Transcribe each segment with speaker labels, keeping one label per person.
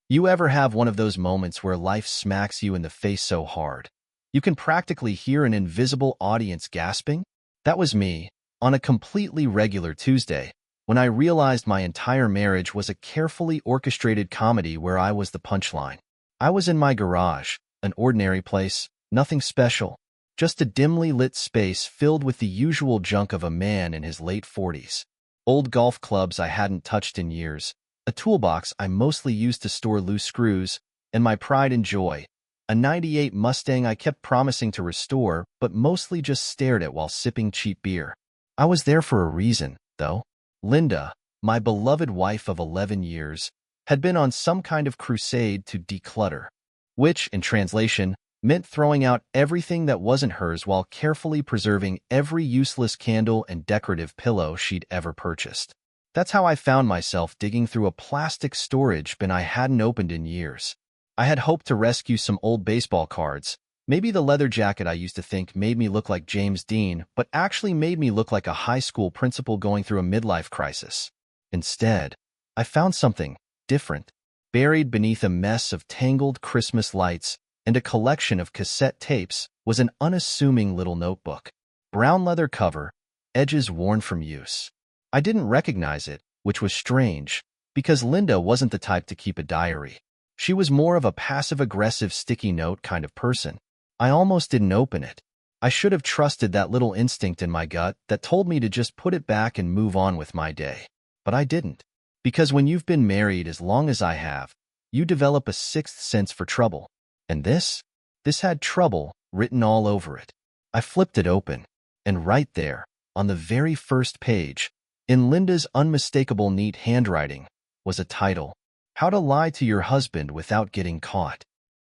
Speaker 1: You ever have one of those moments where life smacks you in the face so hard you can practically hear an invisible audience gasping? That was me, on a completely regular Tuesday, when I realized my entire marriage was a carefully orchestrated comedy where I was the punchline. I was in my garage, an ordinary place, nothing special, just a dimly lit space filled with the usual junk of a man in his late 40s. Old golf clubs I hadn't touched in years, a toolbox I mostly used to store loose screws, and my pride and joy, a '98 Mustang I kept promising to restore but mostly just stared at while sipping cheap beer. I was there for a reason, though. Linda, my beloved wife of 11 years, had been on some kind of crusade to declutter, which, in translation, meant throwing out everything that wasn't hers while carefully preserving every useless candle and decorative pillow she'd ever purchased. That's how I found myself digging through a plastic storage bin I hadn't opened in years. I had hoped to rescue some old baseball cards, maybe the leather jacket I used to think made me look like James Dean, but actually made me look like a high school principal going through a midlife crisis. Instead, I found something different, buried beneath a mess of tangled Christmas lights and a collection of cassette tapes was an unassuming little notebook. Brown leather cover, edges worn from use. I didn't recognize it, which was strange, because Linda wasn't the type to keep a diary. She was more of a passive-aggressive sticky note kind of person. I almost didn't open it. I should have trusted that little instinct in my gut that told me to just put it back and move on with my day. But I didn't. Because when you've been married as long as I have, you develop a sixth sense for trouble. And this had trouble written all over it. I flipped it open, and right there, on the very first page, in Linda's unmistakable neat handwriting, was a title: How to Lie to Your Husband Without Getting Caught.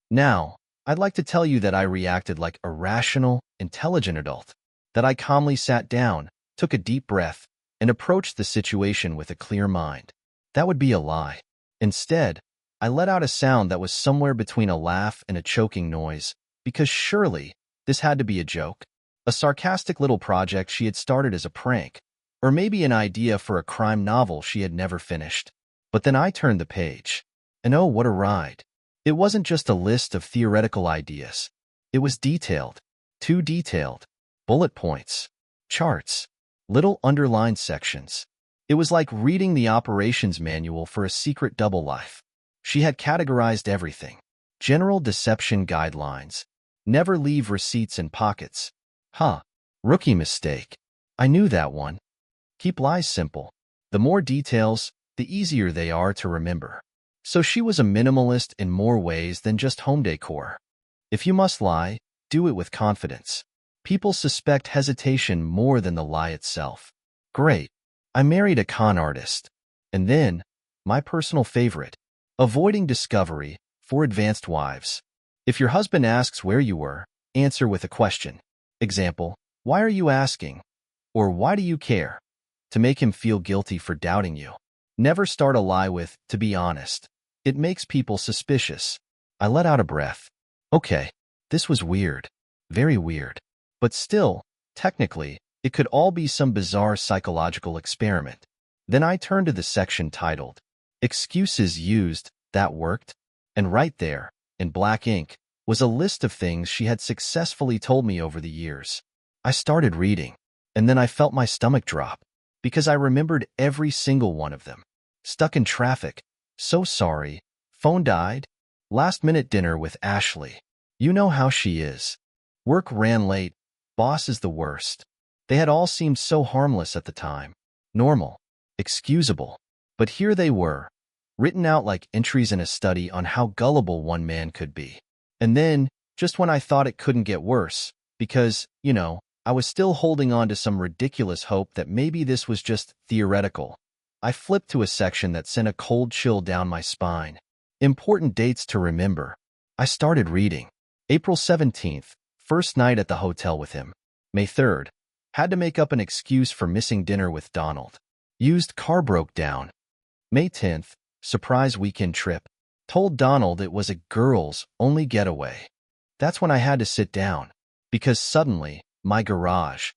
Speaker 1: Now, I'd like to tell you that I reacted like a rational, intelligent adult, that I calmly sat down, took a deep breath, and approached the situation with a clear mind. That would be a lie. Instead, I let out a sound that was somewhere between a laugh and a choking noise, because surely this had to be a joke, a sarcastic little project she had started as a prank, or maybe an idea for a crime novel she had never finished. But then I turned the page, and oh, what a ride. It wasn't just a list of theoretical ideas. It was detailed, too detailed, bullet points, charts, little underlined sections. It was like reading the operations manual for a secret double life. She had categorized everything. General deception guidelines. Never leave receipts in pockets. Rookie mistake. I knew that one. Keep lies simple. The more details, the easier they are to remember. So she was a minimalist in more ways than just home decor. If you must lie, do it with confidence. People suspect hesitation more than the lie itself. Great. I married a con artist. And then, my personal favorite, avoiding discovery for advanced wives. If your husband asks where you were, answer with a question. Example, why are you asking? Or why do you care? To make him feel guilty for doubting you. Never start a lie with, to be honest. It makes people suspicious. I let out a breath. Okay, this was weird. Very weird. But still, technically, it could all be some bizarre psychological experiment. Then I turned to the section titled, Excuses Used, That Worked, and right there, in black ink, was a list of things she had successfully told me over the years. I started reading, and then I felt my stomach drop, because I remembered every single one of them. Stuck in traffic, so sorry, phone died, last-minute dinner with Ashley. You know how she is. Work ran late, boss is the worst. They had all seemed so harmless at the time. Normal, excusable. But here they were, written out like entries in a study on how gullible one man could be. And then, just when I thought it couldn't get worse, because, I was still holding on to some ridiculous hope that maybe this was just theoretical, I flipped to a section that sent a cold chill down my spine. Important dates to remember. I started reading. April 17th, first night at the hotel with him. May 3rd, had to make up an excuse for missing dinner with Donald. Used car broke down. May 10th, surprise weekend trip. Told Donald it was a girls-only getaway. That's when I had to sit down, because suddenly, my garage,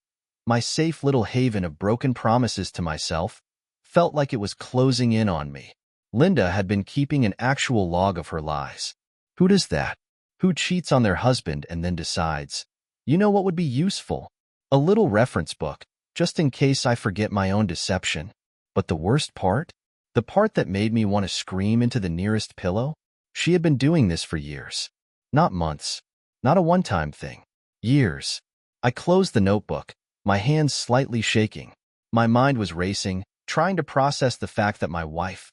Speaker 1: my safe little haven of broken promises to myself, felt like it was closing in on me. Linda had been keeping an actual log of her lies. Who does that? Who cheats on their husband and then decides, you know what would be useful? A little reference book, just in case I forget my own deception. But the worst part? The part that made me want to scream into the nearest pillow? She had been doing this for years. Not months. Not a one-time thing. Years. I closed the notebook, my hands slightly shaking. My mind was racing, trying to process the fact that my wife,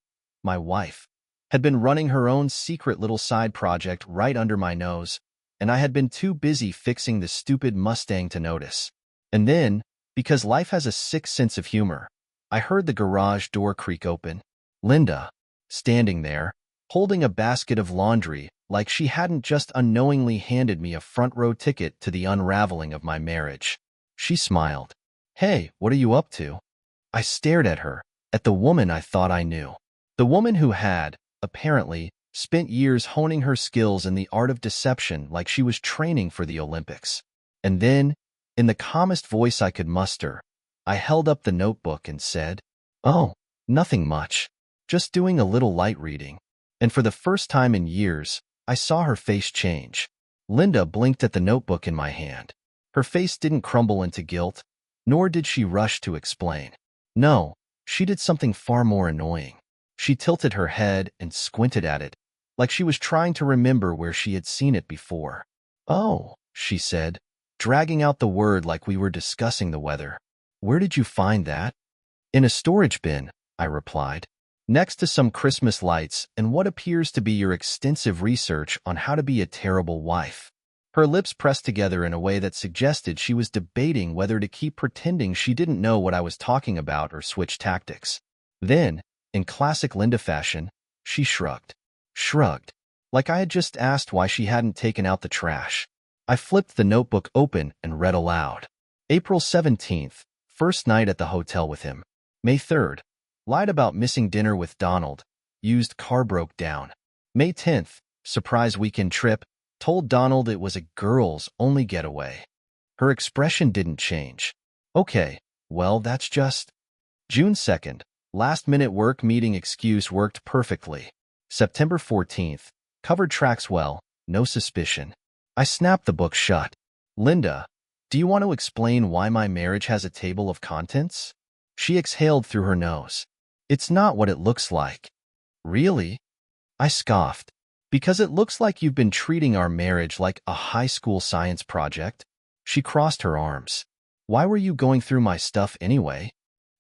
Speaker 1: had been running her own secret little side project right under my nose, and I had been too busy fixing the stupid Mustang to notice. And then, because life has a sick sense of humor, I heard the garage door creak open. Linda, standing there, holding a basket of laundry like she hadn't just unknowingly handed me a front-row ticket to the unraveling of my marriage. She smiled. Hey, what are you up to? I stared at her, at the woman I thought I knew. The woman who had, apparently, spent years honing her skills in the art of deception like she was training for the Olympics. And then, in the calmest voice I could muster, I held up the notebook and said, "Oh, nothing much. Just doing a little light reading." And for the first time in years, I saw her face change. Linda blinked at the notebook in my hand. Her face didn't crumble into guilt, nor did she rush to explain. No, she did something far more annoying. She tilted her head and squinted at it, like she was trying to remember where she had seen it before. "Oh," she said, dragging out the word like we were discussing the weather. "Where did you find that?" "In a storage bin," I replied, "next to some Christmas lights and what appears to be your extensive research on how to be a terrible wife." Her lips pressed together in a way that suggested she was debating whether to keep pretending she didn't know what I was talking about or switch tactics. Then, in classic Linda fashion, she shrugged. Shrugged, like I had just asked why she hadn't taken out the trash. I flipped the notebook open and read aloud. April 17th, first night at the hotel with him. May 3rd, lied about missing dinner with Donald, used car broke down. May 10th, surprise weekend trip, told Donald it was a girls-only getaway. Her expression didn't change. Okay, well, that's just... June 2nd, last-minute work meeting excuse worked perfectly. September 14th, covered tracks well, no suspicion. I snapped the book shut. Linda, do you want to explain why my marriage has a table of contents? She exhaled through her nose. It's not what it looks like. Really? I scoffed. Because it looks like you've been treating our marriage like a high school science project. She crossed her arms. Why were you going through my stuff anyway?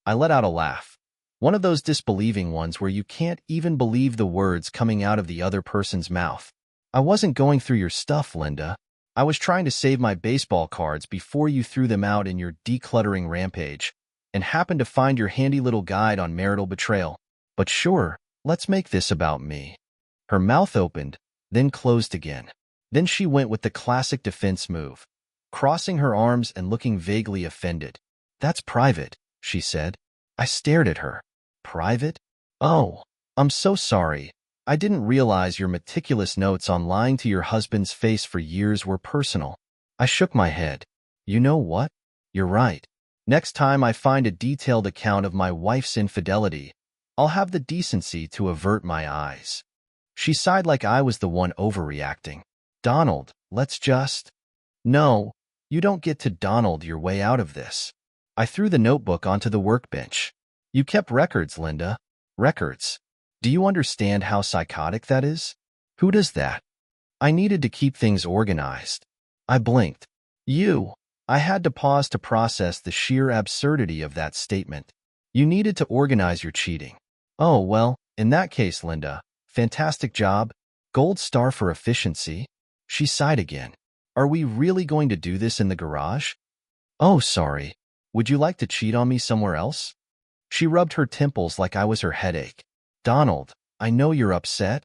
Speaker 1: I let out a laugh. One of those disbelieving ones where you can't even believe the words coming out of the other person's mouth. I wasn't going through your stuff, Linda. I was trying to save my baseball cards before you threw them out in your decluttering rampage, and happened to find your handy little guide on marital betrayal. But sure, let's make this about me. Her mouth opened, then closed again. Then she went with the classic defense move, crossing her arms and looking vaguely offended. That's private, she said. I stared at her. Private? Oh, I'm so sorry. I didn't realize your meticulous notes on lying to your husband's face for years were personal. I shook my head. You know what? You're right. Next time I find a detailed account of my wife's infidelity, I'll have the decency to avert my eyes. She sighed like I was the one overreacting. Donald, let's just... No, you don't get to Donald your way out of this. I threw the notebook onto the workbench. You kept records, Linda. Records. Do you understand how psychotic that is? Who does that? I needed to keep things organized. I blinked. You. I had to pause to process the sheer absurdity of that statement. You needed to organize your cheating. Oh, well, in that case, Linda, fantastic job. Gold star for efficiency. She sighed again. Are we really going to do this in the garage? Oh, sorry. Would you like to cheat on me somewhere else? She rubbed her temples like I was her headache. Donald, I know you're upset.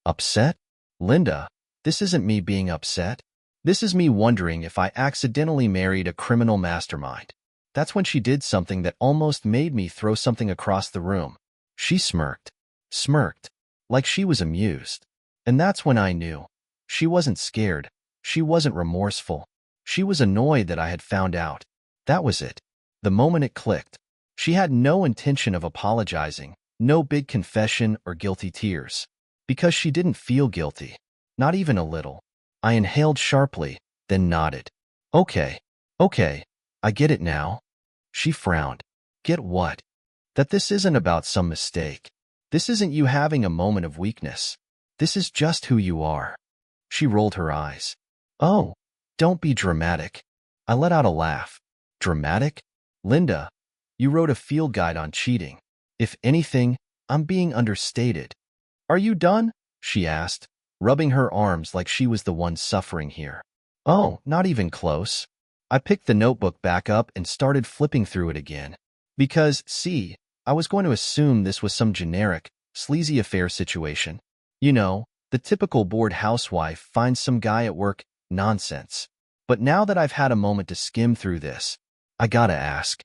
Speaker 1: Upset? Linda, this isn't me being upset. This is me wondering if I accidentally married a criminal mastermind. That's when she did something that almost made me throw something across the room. She smirked. Smirked. Like she was amused. And that's when I knew. She wasn't scared. She wasn't remorseful. She was annoyed that I had found out. That was it. The moment it clicked. She had no intention of apologizing, No big confession or guilty tears. Because she didn't feel guilty. Not even a little. I inhaled sharply, then nodded. Okay, okay, I get it now. She frowned. Get what? That this isn't about some mistake. This isn't you having a moment of weakness. This is just who you are. She rolled her eyes. Oh, don't be dramatic. I let out a laugh. Dramatic? Linda, you wrote a field guide on cheating. If anything, I'm being understated. Are you done? She asked, rubbing her arms like she was the one suffering here. Oh, not even close. I picked the notebook back up and started flipping through it again. Because, see, I was going to assume this was some generic, sleazy affair situation. You know, the typical bored housewife finds some guy at work nonsense. But now that I've had a moment to skim through this, I gotta ask.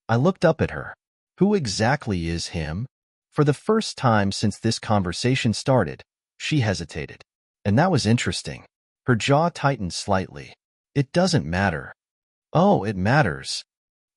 Speaker 1: I looked up at her. Who exactly is him? For the first time since this conversation started, she hesitated. And that was interesting. Her jaw tightened slightly. It doesn't matter. Oh, it matters.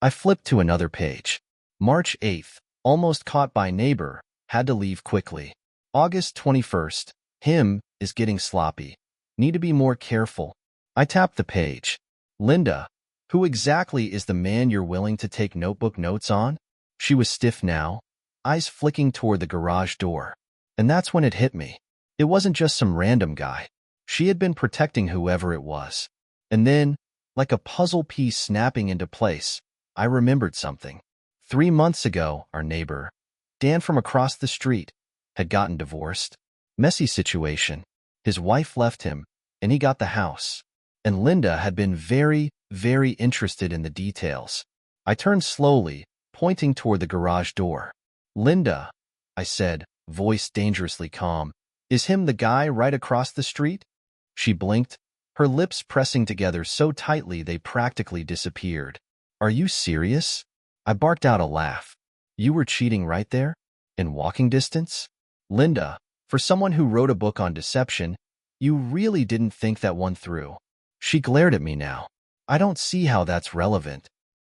Speaker 1: I flipped to another page. March 8th, almost caught by neighbor, had to leave quickly. August 21st, him is getting sloppy. Need to be more careful. I tapped the page. Linda, who exactly is the man you're willing to take notebook notes on? She was stiff now, eyes flicking toward the garage door. And that's when it hit me. It wasn't just some random guy. She had been protecting whoever it was. And then, like a puzzle piece snapping into place, I remembered something. 3 months ago, our neighbor, Dan from across the street, had gotten divorced. Messy situation. His wife left him, and he got the house. And Linda had been very, very interested in the details. I turned slowly, pointing toward the garage door. Linda, I said, voice dangerously calm, is him the guy right across the street? She blinked, her lips pressing together so tightly they practically disappeared. Are you serious? I barked out a laugh. You were cheating right there? In walking distance? Linda, for someone who wrote a book on deception, you really didn't think that one through. She glared at me now. I don't see how that's relevant.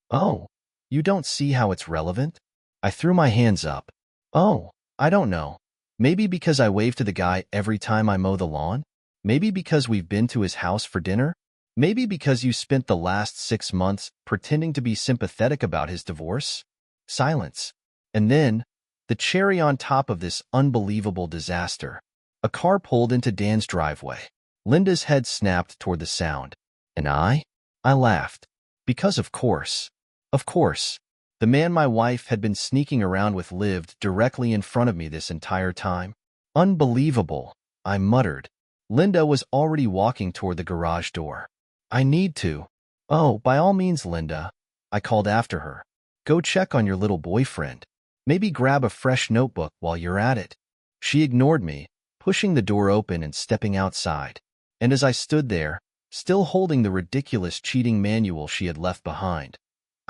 Speaker 1: Oh, you don't see how it's relevant? I threw my hands up. Oh, I don't know. Maybe because I wave to the guy every time I mow the lawn? Maybe because we've been to his house for dinner? Maybe because you spent the last 6 months pretending to be sympathetic about his divorce? Silence. And then, the cherry on top of this unbelievable disaster. A car pulled into Dan's driveway. Linda's head snapped toward the sound. And I laughed. Because of course. Of course. The man my wife had been sneaking around with lived directly in front of me this entire time. Unbelievable, I muttered. Linda was already walking toward the garage door. I need to. Oh, by all means, Linda, I called after her. Go check on your little boyfriend. Maybe grab a fresh notebook while you're at it. She ignored me, pushing the door open and stepping outside. And as I stood there, still holding the ridiculous cheating manual she had left behind,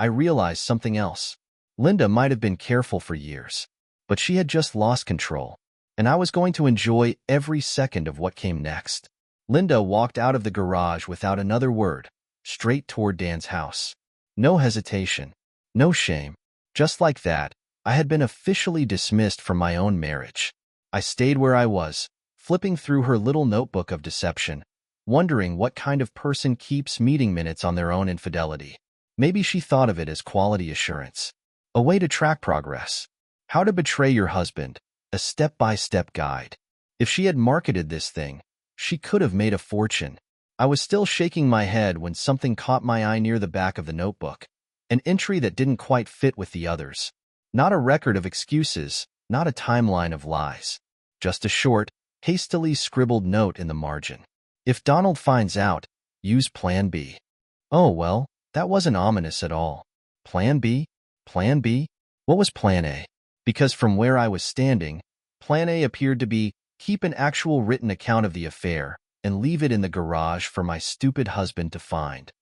Speaker 1: I realized something else. Linda might have been careful for years, but she had just lost control, and I was going to enjoy every second of what came next. Linda walked out of the garage without another word, straight toward Dan's house. No hesitation, no shame. Just like that, I had been officially dismissed from my own marriage. I stayed where I was, flipping through her little notebook of deception, wondering what kind of person keeps meeting minutes on their own infidelity. Maybe she thought of it as quality assurance. A way to track progress. How to betray your husband. A step-by-step guide. If she had marketed this thing, she could have made a fortune. I was still shaking my head when something caught my eye near the back of the notebook. An entry that didn't quite fit with the others. Not a record of excuses, not a timeline of lies. Just a short, hastily scribbled note in the margin. If Donald finds out, use Plan B. Oh, well. That wasn't ominous at all. Plan B? Plan B? What was Plan A? Because from where I was standing, Plan A appeared to be keep an actual written account of the affair and leave it in the garage for my stupid husband to find.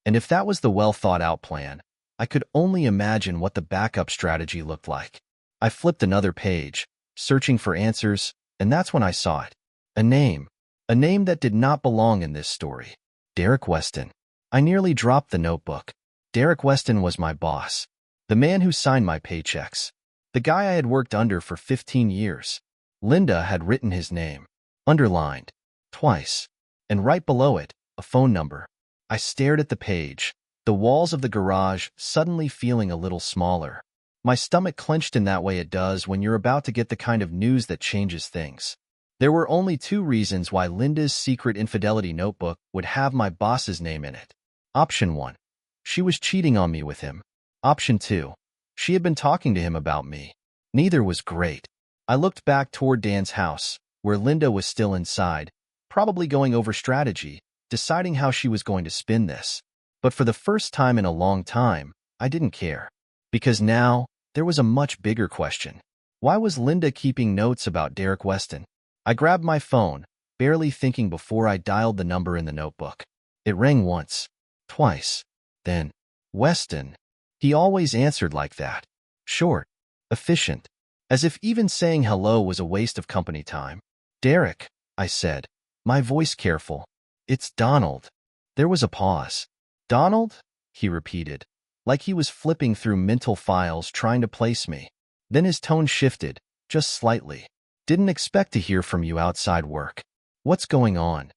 Speaker 1: And if that was the well-thought-out plan, I could only imagine what the backup strategy looked like. I flipped another page, searching for answers, and that's when I saw it. A name. A name that did not belong in this story. Derek Weston. I nearly dropped the notebook. Derek Weston was my boss. The man who signed my paychecks. The guy I had worked under for 15 years. Linda had written his name, underlined, twice, and right below it, a phone number. I stared at the page, the walls of the garage suddenly feeling a little smaller. My stomach clenched in that way it does when you're about to get the kind of news that changes things. There were only two reasons why Linda's secret infidelity notebook would have my boss's name in it. Option 1. She was cheating on me with him. Option 2. She had been talking to him about me. Neither was great. I looked back toward Dan's house, where Linda was still inside, probably going over strategy, deciding how she was going to spin this. But for the first time in a long time, I didn't care. Because now, there was a much bigger question. Why was Linda keeping notes about Derek Weston? I grabbed my phone, barely thinking before I dialed the number in the notebook. It rang once, twice, then, Weston. He always answered like that. Short, efficient, as if even saying hello was a waste of company time. Derek, I said, my voice careful. It's Donald. There was a pause. Donald? He repeated, like he was flipping through mental files trying to place me. Then his tone shifted, just slightly. Didn't expect to hear from you outside work. What's going on?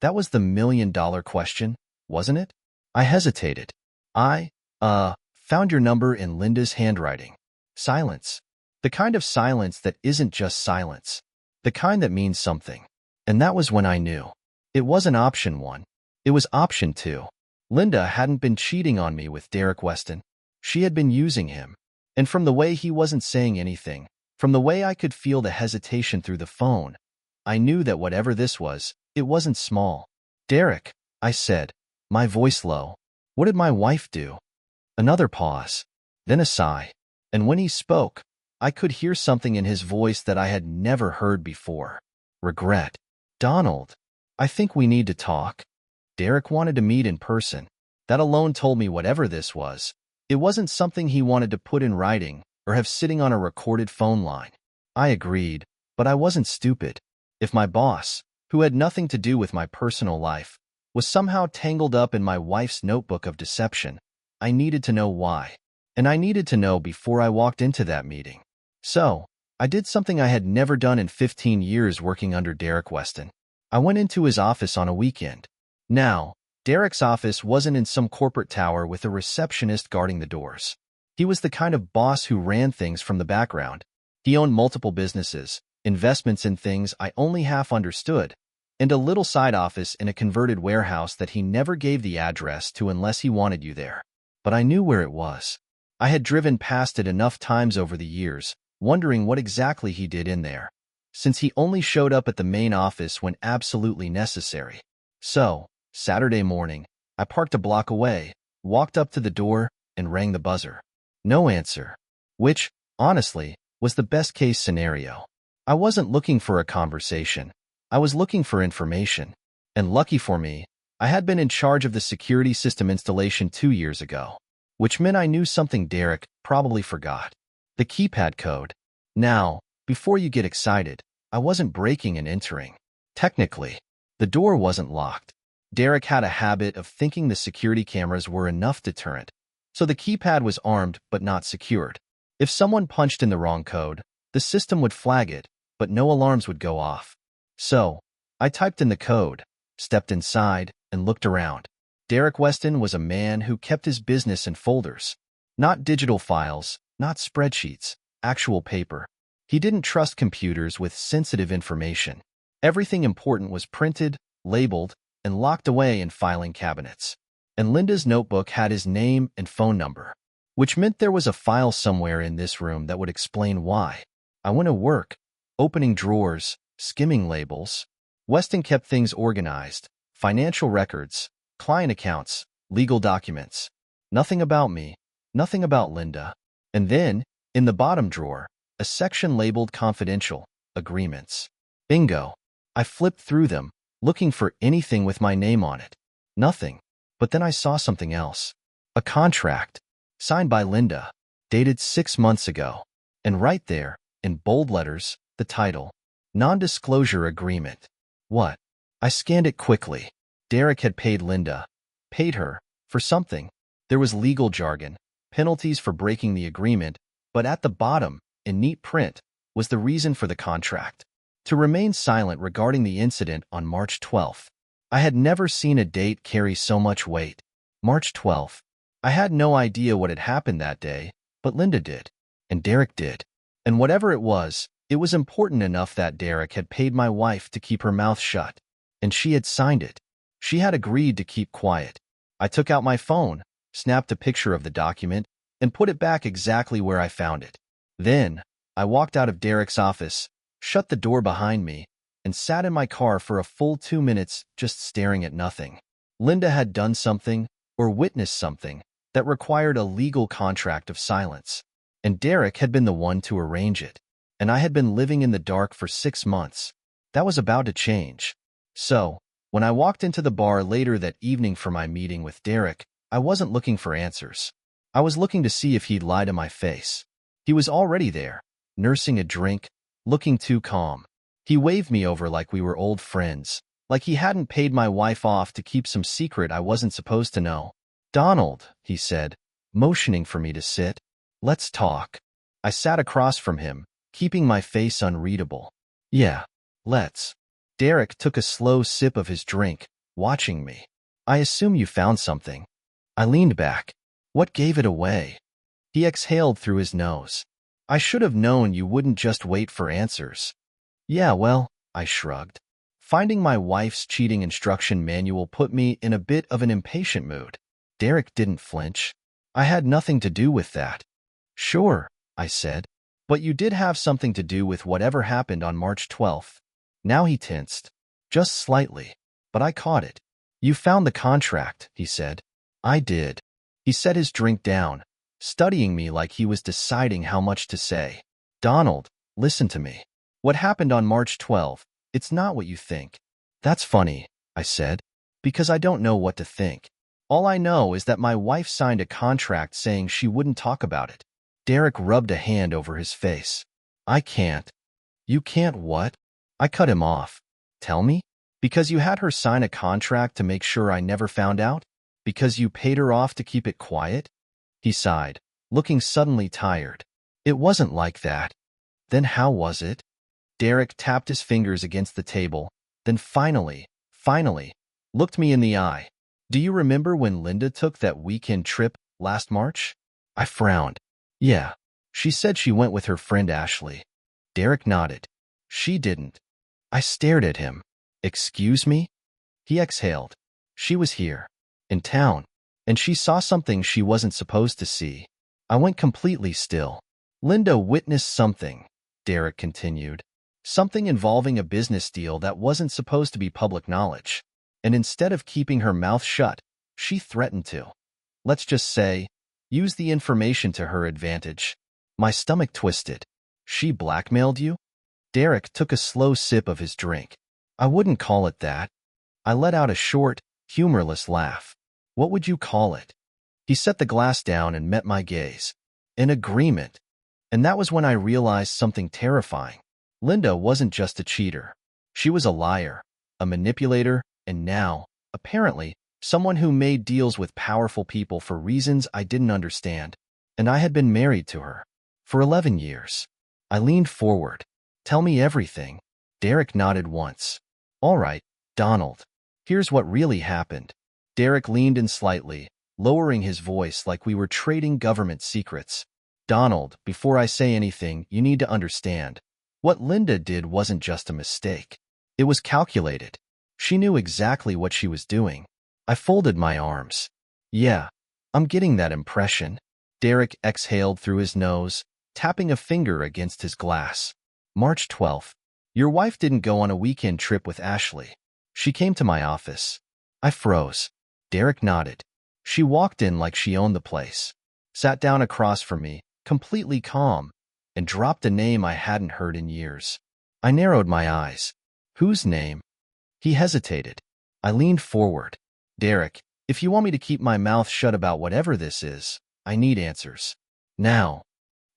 Speaker 1: That was the million-dollar question, wasn't it? I hesitated. Found your number in Linda's handwriting. Silence. The kind of silence that isn't just silence. The kind that means something. And that was when I knew. It wasn't option 1. It was option 2. Linda hadn't been cheating on me with Derek Weston. She had been using him. And from the way he wasn't saying anything, from the way I could feel the hesitation through the phone, I knew that whatever this was, it wasn't small. Derek, I said, my voice low. What did my wife do? Another pause, then a sigh. And when he spoke, I could hear something in his voice that I had never heard before. Regret. Donald, I think we need to talk. Derek wanted to meet in person. That alone told me whatever this was, it wasn't something he wanted to put in writing or have sitting on a recorded phone line. I agreed, but I wasn't stupid. If my boss, who had nothing to do with my personal life, was somehow tangled up in my wife's notebook of deception, I needed to know why. And I needed to know before I walked into that meeting. So, I did something I had never done in 15 years working under Derek Weston. I went into his office on a weekend. Now, Derek's office wasn't in some corporate tower with a receptionist guarding the doors. He was the kind of boss who ran things from the background. He owned multiple businesses, investments in things I only half understood, and a little side office in a converted warehouse that he never gave the address to unless he wanted you there. But I knew where it was. I had driven past it enough times over the years, wondering what exactly he did in there, since he only showed up at the main office when absolutely necessary. So, Saturday morning, I parked a block away, walked up to the door, and rang the buzzer. No answer. Which, honestly, was the best-case scenario. I wasn't looking for a conversation. I was looking for information. And lucky for me, I had been in charge of the security system installation 2 years ago, which meant I knew something Derek probably forgot. The keypad code. Now, before you get excited, I wasn't breaking and entering. Technically, the door wasn't locked. Derek had a habit of thinking the security cameras were enough deterrent, so the keypad was armed but not secured. If someone punched in the wrong code, the system would flag it, but no alarms would go off. So, I typed in the code, stepped inside, and looked around. Derek Weston was a man who kept his business in folders. Not digital files, not spreadsheets, actual paper. He didn't trust computers with sensitive information. Everything important was printed, labeled, and locked away in filing cabinets. And Linda's notebook had his name and phone number, which meant there was a file somewhere in this room that would explain why. I went to work, opening drawers, skimming labels. Weston kept things organized, financial records, client accounts, legal documents. Nothing about me, nothing about Linda. And then, in the bottom drawer, a section labeled confidential, agreements. Bingo. I flipped through them, looking for anything with my name on it. Nothing. But then I saw something else. A contract, signed by Linda, dated 6 months ago. And right there, in bold letters, the title, Non-Disclosure Agreement. What? I scanned it quickly. Derek had paid Linda, paid her, for something. There was legal jargon, penalties for breaking the agreement, but at the bottom, in neat print, was the reason for the contract: to remain silent regarding the incident on March 12th. I had never seen a date carry so much weight. March 12th. I had no idea what had happened that day, but Linda did, and Derek did. And whatever it was important enough that Derek had paid my wife to keep her mouth shut, and she had signed it. She had agreed to keep quiet. I took out my phone, snapped a picture of the document, and put it back exactly where I found it. Then, I walked out of Derek's office, shut the door behind me, and sat in my car for a full 2 minutes just staring at nothing. Linda had done something, or witnessed something, that required a legal contract of silence. And Derek had been the one to arrange it. And I had been living in the dark for 6 months. That was about to change. So, when I walked into the bar later that evening for my meeting with Derek, I wasn't looking for answers. I was looking to see if he'd lie to my face. He was already there, nursing a drink, looking too calm. He waved me over like we were old friends, like he hadn't paid my wife off to keep some secret I wasn't supposed to know. "Donald," he said, motioning for me to sit. "Let's talk." I sat across from him, keeping my face unreadable. "Yeah, let's." Derek took a slow sip of his drink, watching me. "I assume you found something." I leaned back. "What gave it away?" He exhaled through his nose. "I should have known you wouldn't just wait for answers." "Yeah, well," I shrugged. Finding my wife's cheating instruction manual put me in a bit of an impatient mood. Derek didn't flinch. "I had nothing to do with that." "Sure," I said. "But you did have something to do with whatever happened on March 12th. Now he tensed. Just slightly. But I caught it. "You found the contract," he said. "I did." He set his drink down, studying me like he was deciding how much to say. "Donald, listen to me. What happened on March 12th, it's not what you think." "That's funny," I said, "because I don't know what to think. All I know is that my wife signed a contract saying she wouldn't talk about it." Derek rubbed a hand over his face. "I can't." "You can't what?" I cut him off. "Tell me? Because you had her sign a contract to make sure I never found out? Because you paid her off to keep it quiet?" He sighed, looking suddenly tired. "It wasn't like that." "Then how was it?" Derek tapped his fingers against the table, then finally, looked me in the eye. "Do you remember when Linda took that weekend trip last March?" I frowned. "Yeah. She said she went with her friend Ashley." Derek nodded. "She didn't." I stared at him. "Excuse me?" He exhaled. "She was here, in town, and she saw something she wasn't supposed to see." I went completely still. "Linda witnessed something," Derek continued. "Something involving a business deal that wasn't supposed to be public knowledge. And instead of keeping her mouth shut, she threatened to, let's just say, use the information to her advantage." My stomach twisted. "She blackmailed you?" Derek took a slow sip of his drink. "I wouldn't call it that." I let out a short, humorless laugh. "What would you call it?" He set the glass down and met my gaze. "An agreement." And that was when I realized something terrifying. Linda wasn't just a cheater. She was a liar, a manipulator, and now, apparently, someone who made deals with powerful people for reasons I didn't understand. And I had been married to her for 11 years. I leaned forward. "Tell me everything." Derek nodded once. "All right, Donald. Here's what really happened." Derek leaned in slightly, lowering his voice like we were trading government secrets. "Donald, before I say anything, you need to understand. What Linda did wasn't just a mistake. It was calculated. She knew exactly what she was doing." I folded my arms. "Yeah, I'm getting that impression." Derek exhaled through his nose, tapping a finger against his glass. "March 12th. Your wife didn't go on a weekend trip with Ashley. She came to my office." I froze. Derek nodded. "She walked in like she owned the place, sat down across from me, completely calm, and dropped a name I hadn't heard in years." I narrowed my eyes. "Whose name?" He hesitated. I leaned forward. "Derek, if you want me to keep my mouth shut about whatever this is, I need answers. Now."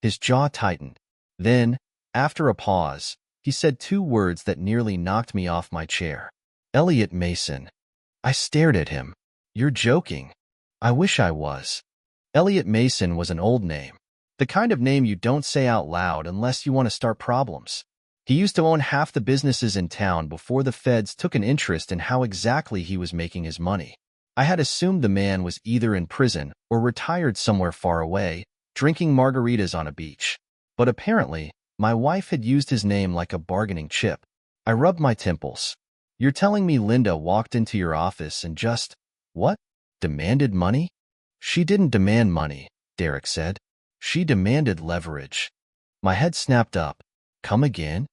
Speaker 1: His jaw tightened. Then, after a pause, he said 2 words that nearly knocked me off my chair. "Elliot Mason." I stared at him. "You're joking." "I wish I was." Elliot Mason was an old name. The kind of name you don't say out loud unless you want to start problems. He used to own half the businesses in town before the feds took an interest in how exactly he was making his money. I had assumed the man was either in prison or retired somewhere far away, drinking margaritas on a beach. But apparently, my wife had used his name like a bargaining chip. I rubbed my temples. You're telling me Linda walked into your office and just, what? Demanded money? She didn't demand money, Derek said. She demanded leverage. My head snapped up. Come again?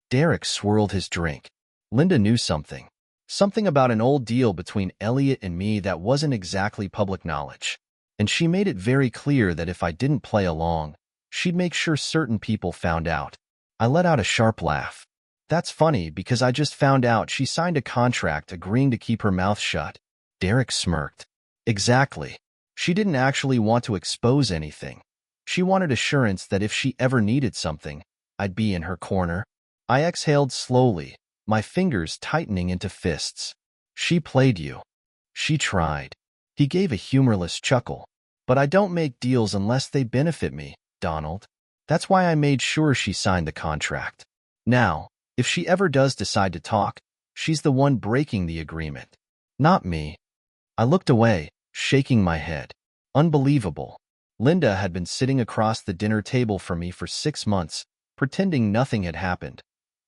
Speaker 1: Derek swirled his drink. Linda knew something. Something about an old deal between Elliot and me that wasn't exactly public knowledge. And she made it very clear that if I didn't play along, she'd make sure certain people found out. I let out a sharp laugh. That's funny because I just found out she signed a contract agreeing to keep her mouth shut. Derek smirked. Exactly. She didn't actually want to expose anything. She wanted assurance that if she ever needed something, I'd be in her corner. I exhaled slowly, my fingers tightening into fists. She played you. She tried. He gave a humorless chuckle. But I don't make deals unless they benefit me, Donald. That's why I made sure she signed the contract. Now, if she ever does decide to talk, she's the one breaking the agreement. Not me. I looked away, shaking my head. Unbelievable. Linda had been sitting across the dinner table from me for 6 months, pretending nothing had happened,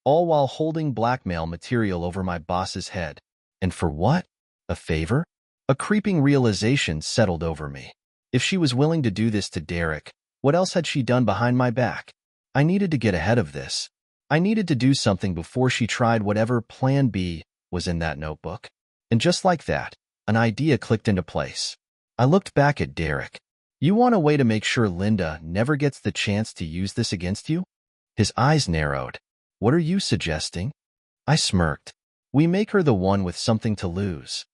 Speaker 1: all while holding blackmail material over my boss's head. And for what? A favor? A creeping realization settled over me. If she was willing to do this to Derek, what else had she done behind my back? I needed to get ahead of this. I needed to do something before she tried whatever Plan B was in that notebook. And just like that, an idea clicked into place. I looked back at Derek. You want a way to make sure Linda never gets the chance to use this against you? His eyes narrowed. What are you suggesting? I smirked. We make her the one with something to lose.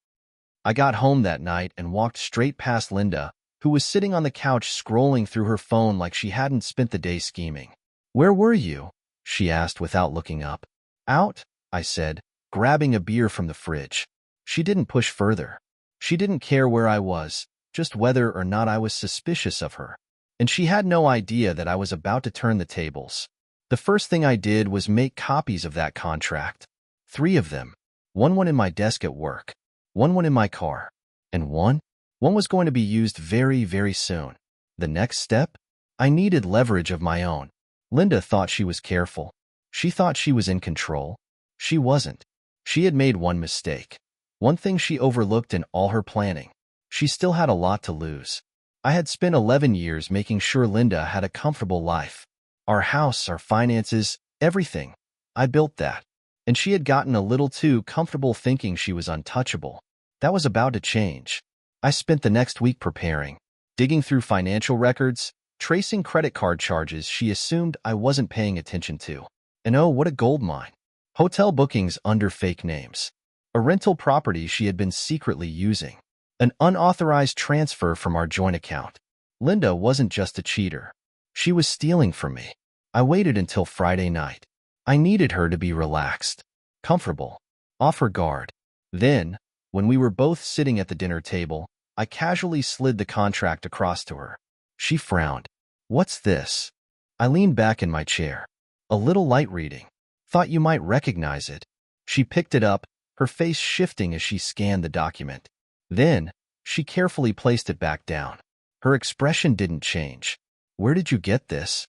Speaker 1: I got home that night and walked straight past Linda, who was sitting on the couch scrolling through her phone like she hadn't spent the day scheming. Where were you? She asked without looking up. Out, I said, grabbing a beer from the fridge. She didn't push further. She didn't care where I was, just whether or not I was suspicious of her. And she had no idea that I was about to turn the tables. The first thing I did was make copies of that contract. 3 of them. One in my desk at work, one in my car, and one was going to be used very, very soon. The next step? I needed leverage of my own. Linda thought she was careful. She thought she was in control. She wasn't. She had made one mistake. One thing she overlooked in all her planning. She still had a lot to lose. I had spent 11 years making sure Linda had a comfortable life. Our house, our finances, everything. I built that. And she had gotten a little too comfortable thinking she was untouchable. That was about to change. I spent the next week preparing, digging through financial records, tracing credit card charges she assumed I wasn't paying attention to. And oh, what a goldmine. Hotel bookings under fake names. A rental property she had been secretly using. An unauthorized transfer from our joint account. Linda wasn't just a cheater. She was stealing from me. I waited until Friday night. I needed her to be relaxed, comfortable, off her guard. Then, when we were both sitting at the dinner table, I casually slid the contract across to her. She frowned. What's this? I leaned back in my chair. A little light reading. Thought you might recognize it. She picked it up, her face shifting as she scanned the document. Then, she carefully placed it back down. Her expression didn't change. Where did you get this?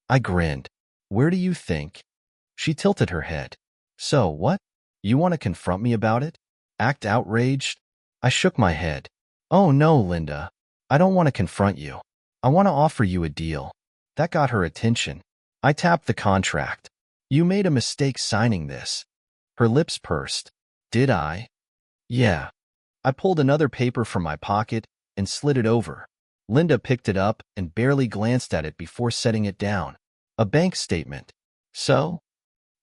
Speaker 1: I grinned. Where do you think? She tilted her head. So, what? You want to confront me about it? Act outraged? I shook my head. Oh no, Linda. I don't want to confront you. I want to offer you a deal. That got her attention. I tapped the contract. You made a mistake signing this. Her lips pursed. Did I? Yeah. I pulled another paper from my pocket and slid it over. Linda picked it up and barely glanced at it before setting it down. A bank statement. So?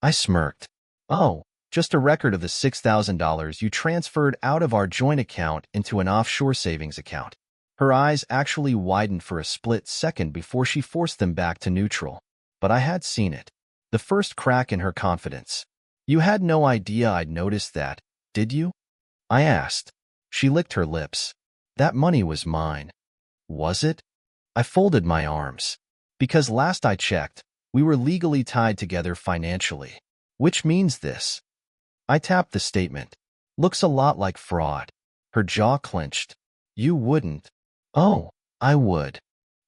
Speaker 1: I smirked. Oh, just a record of the $6,000 you transferred out of our joint account into an offshore savings account. Her eyes actually widened for a split second before she forced them back to neutral. But I had seen it. The first crack in her confidence. You had no idea I'd noticed that, did you? I asked. She licked her lips. That money was mine. Was it? I folded my arms. Because last I checked, we were legally tied together financially. Which means this. I tapped the statement. Looks a lot like fraud. Her jaw clenched. You wouldn't. Oh, I would.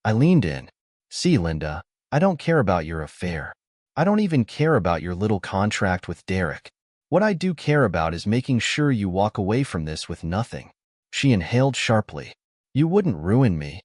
Speaker 1: I leaned in. See, Linda, I don't care about your affair. I don't even care about your little contract with Derek. What I do care about is making sure you walk away from this with nothing. She inhaled sharply. You wouldn't ruin me.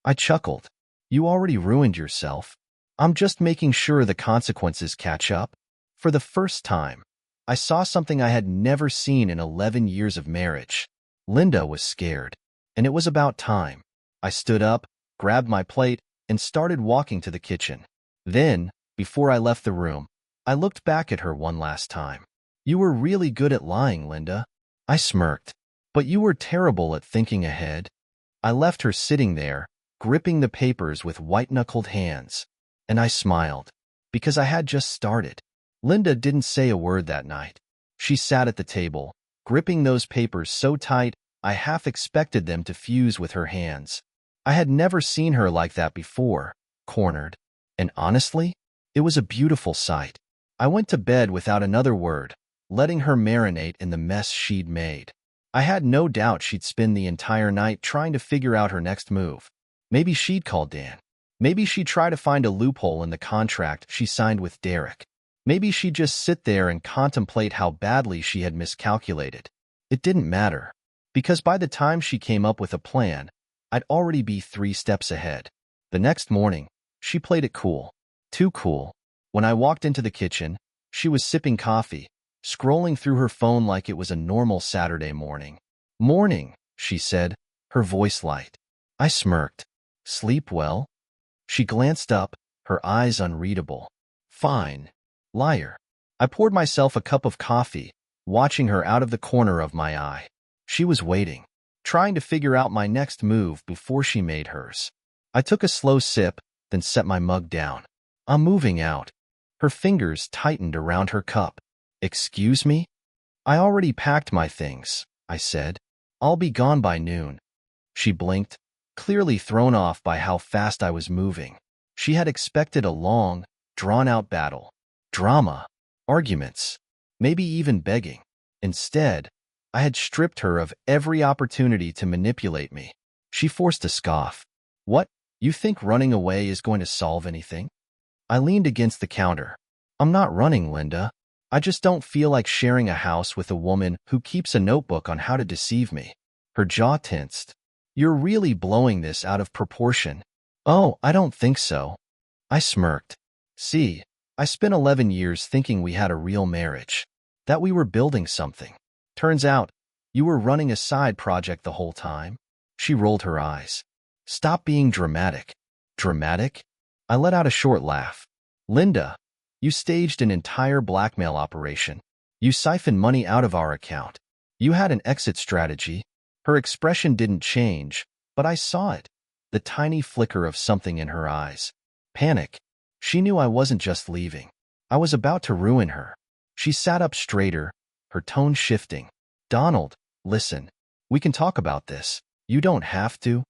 Speaker 1: I chuckled. You already ruined yourself. I'm just making sure the consequences catch up. For the first time, I saw something I had never seen in 11 years of marriage. Linda was scared, and it was about time. I stood up, grabbed my plate, and started walking to the kitchen. Then, before I left the room, I looked back at her one last time. You were really good at lying, Linda. I smirked. But you were terrible at thinking ahead. I left her sitting there, gripping the papers with white-knuckled hands. And I smiled, because I had just started. Linda didn't say a word that night. She sat at the table, gripping those papers so tight I half expected them to fuse with her hands. I had never seen her like that before, cornered. And honestly, it was a beautiful sight. I went to bed without another word, letting her marinate in the mess she'd made. I had no doubt she'd spend the entire night trying to figure out her next move. Maybe she'd call Dan. Maybe she'd try to find a loophole in the contract she signed with Derek. Maybe she'd just sit there and contemplate how badly she had miscalculated. It didn't matter, because by the time she came up with a plan, I'd already be 3 steps ahead. The next morning, she played it cool. Too cool. When I walked into the kitchen, she was sipping coffee, scrolling through her phone like it was a normal Saturday morning. Morning, she said, her voice light. I smirked. Sleep well? She glanced up, her eyes unreadable. Fine. Liar. I poured myself a cup of coffee, watching her out of the corner of my eye. She was waiting, trying to figure out my next move before she made hers. I took a slow sip, then set my mug down. I'm moving out. Her fingers tightened around her cup. Excuse me? I already packed my things, I said. I'll be gone by noon. She blinked, clearly thrown off by how fast I was moving. She had expected a long, drawn-out battle. Drama, arguments, maybe even begging. Instead, I had stripped her of every opportunity to manipulate me. She forced a scoff. What, you think running away is going to solve anything? I leaned against the counter. I'm not running, Linda. I just don't feel like sharing a house with a woman who keeps a notebook on how to deceive me. Her jaw tensed. You're really blowing this out of proportion. Oh, I don't think so. I smirked. See, I spent 11 years thinking we had a real marriage, that we were building something. Turns out, you were running a side project the whole time. She rolled her eyes. Stop being dramatic. Dramatic? I let out a short laugh. Linda, you staged an entire blackmail operation. You siphoned money out of our account. You had an exit strategy. Her expression didn't change, but I saw it. The tiny flicker of something in her eyes. Panic. She knew I wasn't just leaving. I was about to ruin her. She sat up straighter, her tone shifting. Donald, listen. We can talk about this. You don't have to.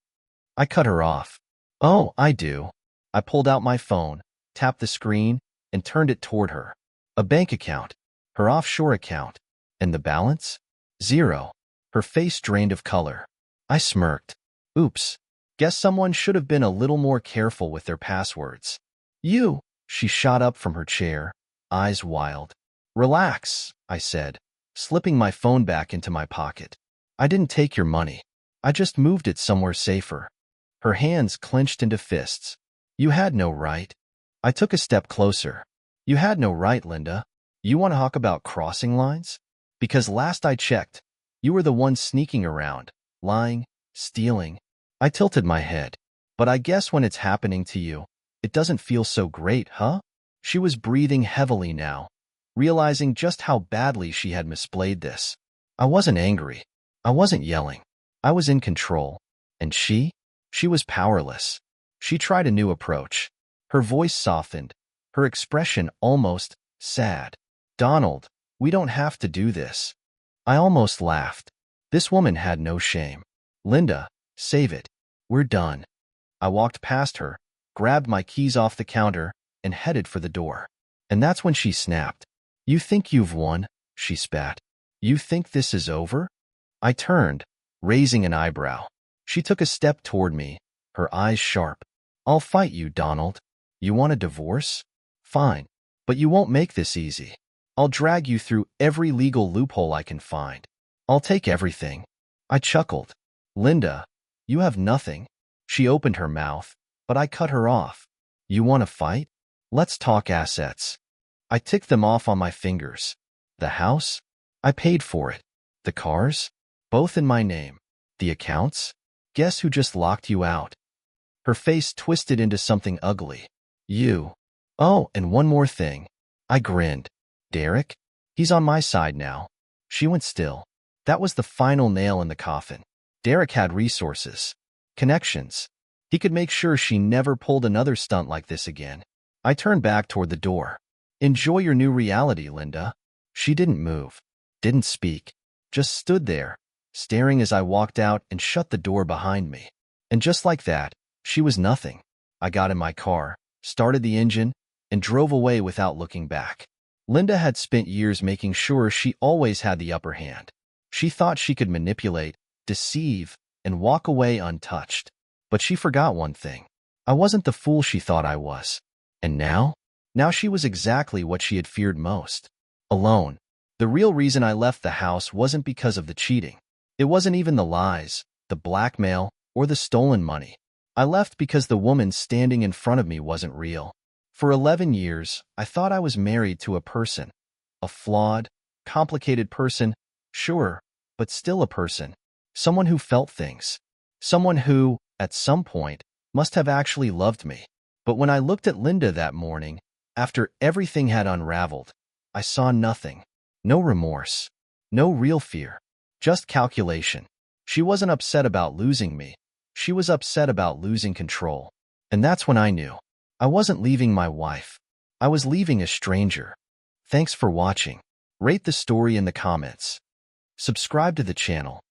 Speaker 1: I cut her off. Oh, I do. I pulled out my phone, tapped the screen, and turned it toward her. A bank account. Her offshore account. And the balance? 0. Her face drained of color. I smirked. Oops. Guess someone should have been a little more careful with their passwords. You, she shot up from her chair, eyes wild. Relax, I said, slipping my phone back into my pocket. I didn't take your money. I just moved it somewhere safer. Her hands clenched into fists. You had no right. I took a step closer. You had no right, Linda. You want to talk about crossing lines? Because last I checked, you were the one sneaking around, lying, stealing. I tilted my head. But I guess when it's happening to you, it doesn't feel so great, huh? She was breathing heavily now, realizing just how badly she had misplayed this. I wasn't angry. I wasn't yelling. I was in control. And she was powerless. She tried a new approach. Her voice softened, her expression almost sad. Donald, we don't have to do this. I almost laughed. This woman had no shame. Linda, save it. We're done. I walked past her, grabbed my keys off the counter, and headed for the door. And that's when she snapped. "You think you've won?" she spat. "You think this is over?" I turned, raising an eyebrow. She took a step toward me, her eyes sharp. "I'll fight you, Donald. You want a divorce? Fine. But you won't make this easy. I'll drag you through every legal loophole I can find. I'll take everything." I chuckled. "Linda, you have nothing." She opened her mouth, but I cut her off. "You want to fight? Let's talk assets." I ticked them off on my fingers. The house? I paid for it. The cars? Both in my name. The accounts? Guess who just locked you out? Her face twisted into something ugly. "You. Oh, and one more thing." I grinned. "Derek? He's on my side now." She went still. That was the final nail in the coffin. Derek had resources. Connections. He could make sure she never pulled another stunt like this again. I turned back toward the door. "Enjoy your new reality, Linda." She didn't move, didn't speak, just stood there, staring as I walked out and shut the door behind me. And just like that, she was nothing. I got in my car, started the engine, and drove away without looking back. Linda had spent years making sure she always had the upper hand. She thought she could manipulate, deceive, and walk away untouched. But she forgot one thing. I wasn't the fool she thought I was. And now? Now she was exactly what she had feared most. Alone. The real reason I left the house wasn't because of the cheating. It wasn't even the lies, the blackmail, or the stolen money. I left because the woman standing in front of me wasn't real. For 11 years, I thought I was married to a person. A flawed, complicated person, sure, but still a person. Someone who felt things. Someone who, at some point, must have actually loved me. But when I looked at Linda that morning, after everything had unraveled, I saw nothing. No remorse. No real fear. Just calculation. She wasn't upset about losing me. She was upset about losing control. And that's when I knew. I wasn't leaving my wife. I was leaving a stranger. Thanks for watching. Rate the story in the comments. Subscribe to the channel.